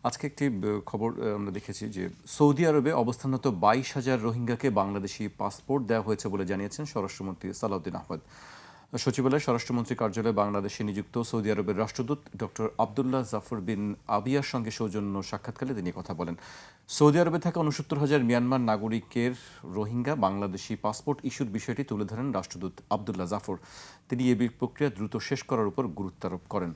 আজকে একটি খবর আমরা দেখেছি যে সৌদি আরবে অবস্থানরত 22,000 রোহিঙ্গাকে বাংলাদেশি পাসপোর্ট দেওয়া হয়েছে বলে জানিয়েছেন স্বরাষ্ট্রমন্ত্রী সালাউদ্দিন আহমেদ। সচিবালয়ে স্বরাষ্ট্রমন্ত্রী কার্যালয়ে বাংলাদেশে নিযুক্ত সৌদি আরবের রাষ্ট্রদূত ডক্টর আবদুল্লাহ জাফর বিন আবিয়ার সঙ্গে সৌজন্য সাক্ষাৎকালে তিনি কথা বলেন। সৌদি আরবে থাকা 69,000 মিয়ানমার নাগরিকের রোহিঙ্গা বাংলাদেশি পাসপোর্ট ইস্যুর বিষয়টি তুলে ধরেন রাষ্ট্রদূত আবদুল্লাহ জাফর। তিনি এই প্রক্রিয়া দ্রুত শেষ করার উপর গুরুত্ব আরোপ করেন।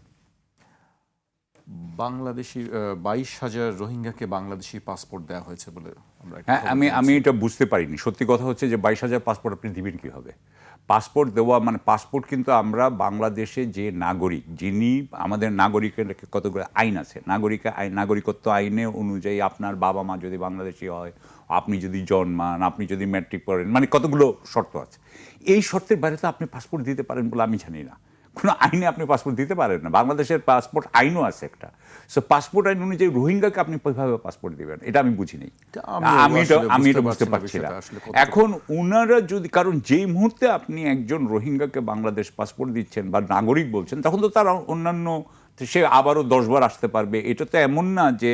বাংলাদেশি 22,000 রোহিঙ্গাকে বাংলাদেশি পাসপোর্ট দেওয়া হয়েছে বলে আমরা হ্যাঁ, আমি এটা বুঝতে পারিনি। সত্যি কথা হচ্ছে যে 22,000 পাসপোর্ট আপনি দিবেন কীভাবে? পাসপোর্ট দেওয়া মানে পাসপোর্ট কিন্তু আমরা বাংলাদেশে যে নাগরিক, যিনি আমাদের নাগরিকের কতগুলো আইন আছে, নাগরিকত্ব আইনে অনুযায়ী আপনার বাবা মা যদি বাংলাদেশি হয়, আপনি যদি জন্মান, আপনি যদি ম্যাট্রিক পড়েন, মানে কতগুলো শর্ত আছে। এই শর্তের বাইরে তো আপনি পাসপোর্ট দিতে পারেন বলে আমি জানি না। কোনো আইনে আপনি পাসপোর্ট দিতে পারেন না। বাংলাদেশের পাসপোর্ট আইনও আছে একটা। সো পাসপোর্ট আইন অনুযায়ী রোহিঙ্গাকে আপনি কীভাবে পাসপোর্ট দিবেন, এটা আমি বুঝি নেই। আমি এটা বুঝতে পারছি না। এখন ওনারা যদি, কারণ যেই মুহূর্তে আপনি একজন রোহিঙ্গাকে বাংলাদেশ পাসপোর্ট দিচ্ছেন বা নাগরিক বলছেন, তখন তো তার অন্যান্য, সে আবারও 10 বার আসতে পারবে। এটা তো এমন না যে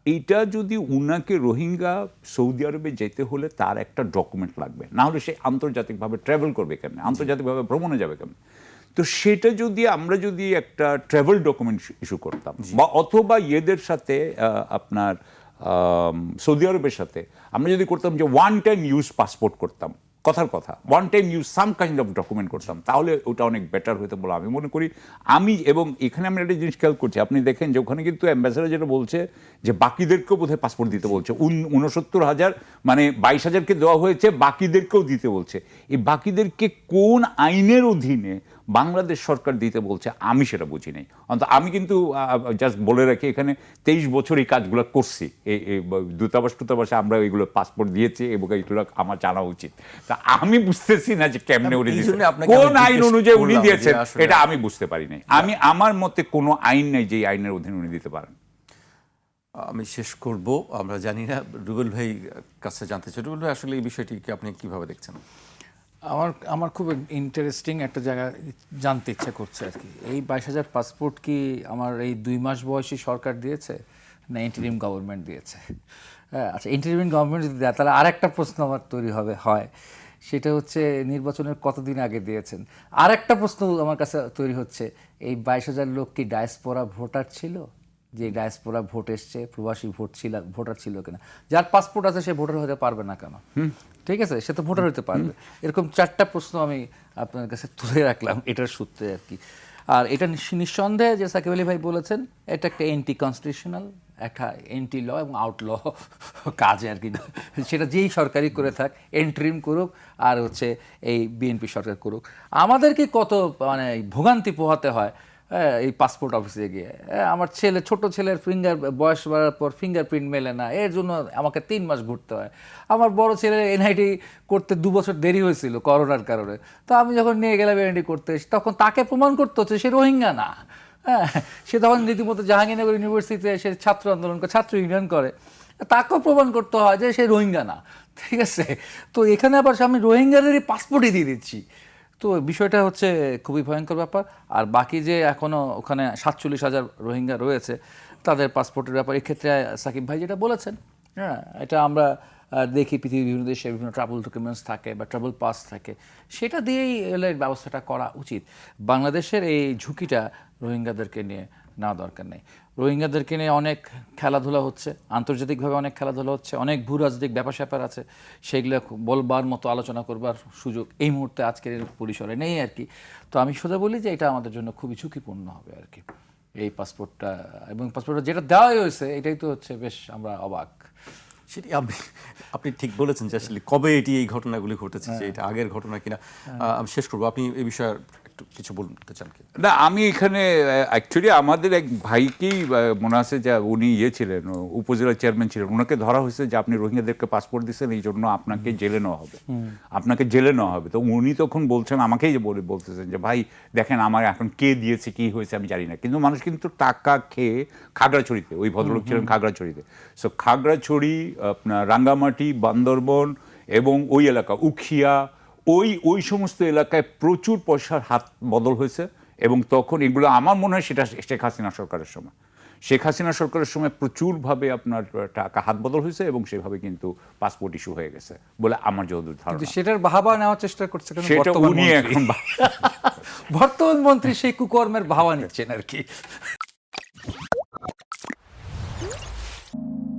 এইটা যদি উনাকে রোহিঙ্গা সৌদি আরবে যেতে হলে তার একটা ডকুমেন্ট লাগবে, না হলে সে আন্তর্জাতিকভাবে ট্রাভেল করবে কেমন, আন্তর্জাতিকভাবে ভ্রমণে যাবে কেমন। তো সেটা যদি আমরা যদি একটা ট্রাভেল ডকুমেন্ট ইস্যু করতাম, বা অথবা ইয়েদের সাথে আপনার সৌদি আরবের সাথে আমরা যদি করতাম যে ওয়ান টাইম ইউজ পাসপোর্ট করতাম, কথার কথা one time use some kind of document করতাম, তাহলে ওটা অনেক বেটার হতো বলে আমি মনে করি। এবং এখানে আমি একটা জিনিস খেয়াল করছি, আপনি দেখেন যে ওখানে কিন্তু অ্যাম্বাসেডার যেটা বলছে যে বাকিদেরকেও বোধহয় পাসপোর্ট দিতে বলছে। 69,000 মানে 22,000কে দেওয়া হয়েছে, বাকিদেরকেও দিতে বলছে। এই বাকিদেরকে কোন আইনের অধীনে বাংলাদেশ সরকার দিতে বলছে আমি সেটা বুঝি নাই। অন্তত আমি কিন্তু জাস্ট বলে রাখি, এখানে 23 বছর এই কাজগুলো করছি। এই দূতাবাসে আমরা এইগুলো পাসপোর্ট দিয়েছি এবং এইগুলো আমার জানা উচিত। তা আমি বুঝতেছি না যে কেমনে উনি দিয়েছেন, কোন আইন অনুযায়ী উনি দিয়েছেন, এটা আমি বুঝতে পারি নাই। আমার মতে কোনো আইন নেই যে আইনের অধীনে উনি দিতে পারেন। আমি শেষ করব, আমরা জানি না, রুবেল ভাই কাছে জানতে চাই। রুবেল ভাই, আসলে এই বিষয়টিকে আপনি কিভাবে দেখছেন? আমার খুব ইন্টারেস্টিং একটা জায়গা জানতে ইচ্ছা করছে আর কি। এই 22,000 পাসপোর্ট কি আমার এই 2 মাস বয়সী সরকার দিয়েছে, না ইন্টারিম গভর্নমেন্ট দিয়েছে? হ্যাঁ, আচ্ছা, ইন্টারিম গভর্নমেন্ট যদি দেয়, তাহলে আর একটা প্রশ্ন আমার তৈরি হয়, সেটা হচ্ছে নির্বাচনের কতদিন আগে দিয়েছেন। আর একটা প্রশ্ন আমার কাছে তৈরি হচ্ছে, এই 22,000 লোক কি ডায়াসপোরা ভোটার ছিল? যে ডায়াসপোরা ভোট এসছে, প্রবাসী ভোটার ছিল কিনা? যার পাসপোর্ট আছে সে ভোটার হতে পারবে না কেন? ঠিক আছে, সে তো ভোটার হতে পারবে। এরকম 4টা প্রশ্ন আমি আপনার কাছে তুলে রাখলাম এটার সূত্রে আর কি। আর এটা নিঃসন্দেহে যে সাকিব আলী ভাই বলেছেন, এটা একটা এন্টি কনস্টিটিউশনাল, একটা এন্টি ল এবং আউট ল কাজ আর কি। সেটা যেই সরকারি করে থাক, এন্ট্রিম করুক আর হচ্ছে এই বিএনপি সরকার করুক, আমাদেরকে কত মানে ভোগান্তি পোহাতে হয় এই পাসপোর্ট অফিসে গিয়ে। আমার ছোট ছেলের বয়স বাড়ার পর ফিঙ্গারপ্রিন্ট মেলে না, এর জন্য আমাকে 3 মাস ঘুরতে হয়। আমার বড় ছেলের এনআইডি করতে 2 বছর দেরি হয়েছিল করোনার কারণে। তো আমি যখন নিয়ে গেলাম এনআইডি করতে, তখন তাকে প্রমাণ করতে হচ্ছে সে রোহিঙ্গা না। হ্যাঁ, সে তখন রীতিমতো জাহাঙ্গীরনগর ইউনিভার্সিটিতে সে ছাত্র আন্দোলন করে, ছাত্র ইউনিয়ন করে, তাকেও প্রমাণ করতে হয় যে সে রোহিঙ্গা না। ঠিক আছে, তো এখানে আবার আমি রোহিঙ্গাদেরই পাসপোর্টই দিয়ে দিচ্ছি। তো বিষয়টা হচ্ছে খুবই ভয়ঙ্কর ব্যাপার। আর বাকি যে এখনও ওখানে 47,000 রোহিঙ্গা রয়েছে, তাদের পাসপোর্টের ব্যাপার এক্ষেত্রে সাকিব ভাই যেটা বলেছেন, হ্যাঁ, এটা আমরা দেখি পৃথিবীর বিভিন্ন দেশে বিভিন্ন ট্রাভেল ডকুমেন্টস থাকে বা ট্রাভেল পাস থাকে, সেটা দিয়েই এলে ব্যবস্থাটা করা উচিত। বাংলাদেশের এই ঝুঁকিটা রোহিঙ্গাদেরকে নিয়ে নেওয়া দরকার নেই। রোহিঙ্গাদেরকে নিয়ে অনেক খেলাধুলা হচ্ছে, আন্তর্জাতিকভাবে অনেক খেলাধুলা হচ্ছে, অনেক ভূ রাজনৈতিক ব্যাপার স্যাপার আছে, সেগুলো বলবার মতো আলোচনা করবার সুযোগ এই মুহূর্তে আজকের পরিসরে নেই আর কি। তো আমি সোজা বলি যে এটা আমাদের জন্য খুবই ঝুঁকিপূর্ণ হবে আর কি, এই পাসপোর্টটা। এবং পাসপোর্টটা যেটা দেওয়াই হয়েছে, এটাই তো হচ্ছে বেশ আমরা অবাক। সেটি আপনি ঠিক বলেছেন যে আসলে কবে এই ঘটনাগুলি ঘটেছে, যে এটা আগের ঘটনা কিনা। আমি শেষ করবো, আপনি এই বিষয়ে একটু কিছু বলতে চান কি? না, আমি এখানে অ্যাকচুয়ালি আমাদের এক ভাইকেই মনে আছে যে উনি ছিলেন, উপজেলা চেয়ারম্যান ছিলেন, ওনাকে ধরা হয়েছে যে আপনি রোহিঙ্গাদেরকে পাসপোর্ট দিচ্ছেন, এই জন্য আপনাকে জেলে নেওয়া হবে। তো উনি তখন বলছেন, আমাকেই বলতেছেন যে ভাই দেখেন আমার এখন কে দিয়েছে কি হয়েছে আমি জানি না, কিন্তু মানুষ কিন্তু টাকা খেয়ে খাগড়াছড়িতে, ওই ভদ্রলোক ছিলেন খাগড়াছড়িতে, সো খাগড়াছড়ি, আপনার রাঙ্গামাটি, বান্দরবন এবং ওই এলাকা উখিয়া, ওই সমস্ত এলাকায় প্রচুর পয়সার হাত বদল হয়েছে। এবং তখন এগুলো আমার মনে হয় সেটা শেখ হাসিনা সরকারের সময়, শেখ হাসিনা সরকারের সময় প্রচুরভাবে আপনার টাকা হাত বদল হয়েছে এবং সেভাবে কিন্তু পাসপোর্ট ইস্যু হয়ে গেছে বলে আমার যতদূর ধারণা। কিন্তু সেটার বাহাবা নেওয়ার চেষ্টা করছে কারণ সেটা বর্তমান উনি মন্ত্রী। এখন বর্তমান মন্ত্রী সেই কুকর্মের বাহাবা নিচ্ছেন আর কি।